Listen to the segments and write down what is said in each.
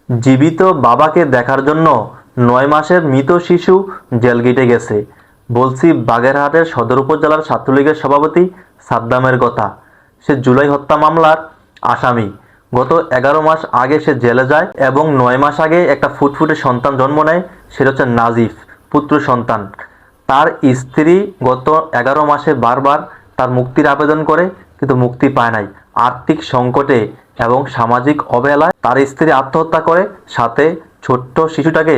জীবিত বাবাকে দেখার জন্য ৯ মাসের মৃত শিশু জেল গেটে গেছে। বলছি বাগেরহাটের সদর উপজেলার ছাত্রলীগের সভাপতি সাদ্দামের কথা। সে জুলাই হত্যা মামলার আসামি। গত ১১ মাস আগে সে জেলে যায় এবং ৯ মাস আগে একটা ফুটফুটে সন্তান জন্ম নেয়। সেটা হচ্ছে নাজিফ, পুত্র সন্তান। তার স্ত্রী গত ১১ মাসে বারবার তার মুক্তির আবেদন করে, কিন্তু মুক্তি পায় নাই। আর্থিক সংকটে এবং সামাজিক অবহেলায় তার স্ত্রী আত্মহত্যা করে, সাথে ছোট্ট শিশুটাকে।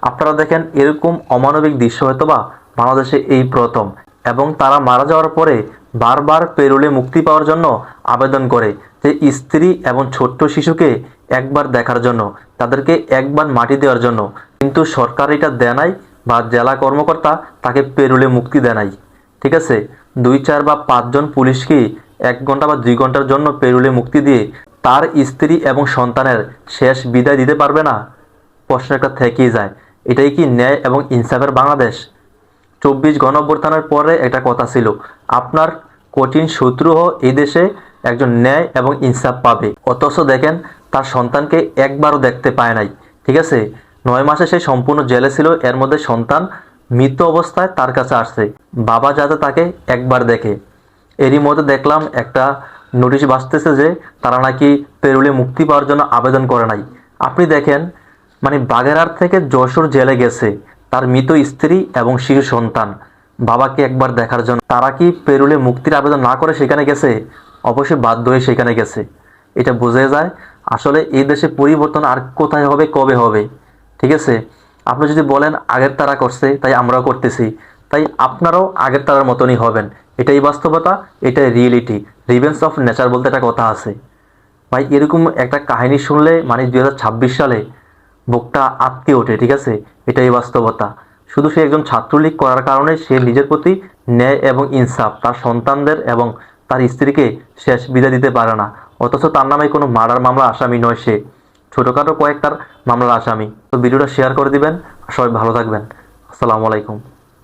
আপনারা দেখেন, এরকম অমানবিক দৃশ্য হয়তোবা বাংলাদেশে এই প্রথম। এবং তারা মারা যাওয়ার পরে বারবার পেরোলে মুক্তি পাওয়ার জন্য আবেদন করে যে স্ত্রী এবং ছোট্ট শিশুকে একবার দেখার জন্য, তাদেরকে একবার মাটি দেওয়ার জন্য। কিন্তু সরকার এটা দেয় নাই, বা জেলা কর্মকর্তা তাকে পেরোলে মুক্তি দেয় নাই। ঠিক আছে, ২, ৪ বা ৫ জন পুলিশকে ১ ঘন্টা বা ২ ঘন্টার জন্য পেরোলে মুক্তি দিয়ে তার স্ত্রী এবং সন্তানের শেষ বিদায় দিতে পারবে না? প্রশ্ন একটা থেকেই যায়। এটাই কি ন্যায় এবং ইনসাফের বাংলাদেশ? ২৪ গণঅভ্যুত্থানের পরে একটা কথা ছিল, আপনার কঠিন শত্রুও এই দেশে একজন ন্যায় এবং ইনসাফ পাবে। অথচ দেখেন, তার সন্তানকে একবারও দেখতে পায় নাই। ঠিক আছে, ৯ মাসে সে সম্পূর্ণ জেলে ছিল, এর মধ্যে সন্তান মৃত অবস্থায় তার কাছে আসছে, বাবা যাতে তাকে একবার দেখে। এরই মধ্যে দেখলাম একটা নোটিশ বাজতেছে যে তারা নাকি পেরোলে মুক্তি পাওয়ার জন্য আবেদন করে নাই। আপনি দেখেন, মানে বাগেরহাট থেকে যশোর জেলে গেছে তার মৃত স্ত্রী এবং শিশু সন্তান, বাবাকে একবার দেখার জন্য। তারা কি পেরোলে মুক্তির আবেদন না করে সেখানে গেছে? অবশ্যই বাধ্য হয়ে সেখানে গেছে। এটা বোঝা যায় আসলে এই দেশে পরিবর্তন আর কোথায় হবে, কবে হবে। ঠিক আছে, আপনি যদি বলেন আগের তারা করছে তাই আমরাও করতেছি, তাই আপনারাও আগের তারার মতনই হবেন। এটাই বাস্তবতা, এটাই রিয়েলিটি। রিভেঞ্জ অফ নেচার বলতে একটা কথা আছে ভাই। এরকম একটা কাহিনী শুনলে মানে ২০২৬ সালে বুকটা আঁতকে ওঠে। ঠিক আছে, এটাই বাস্তবতা। শুধু সে একজন ছাত্রলীগ করার কারণে সে নিজের প্রতি ন্যায় এবং ইনসাফ তার সন্তানদের এবং তার স্ত্রীকে শেষ বিদায় দিতে পারে না। অথচ তার নামে কোনো মার্ডার মামলা আসামি নয়, সে ছোটোখাটো কয়েকটার মামলার আসামি। তো ভিডিওটা শেয়ার করে দিবেন। সবাই ভালো থাকবেন। আসসালামু আলাইকুম।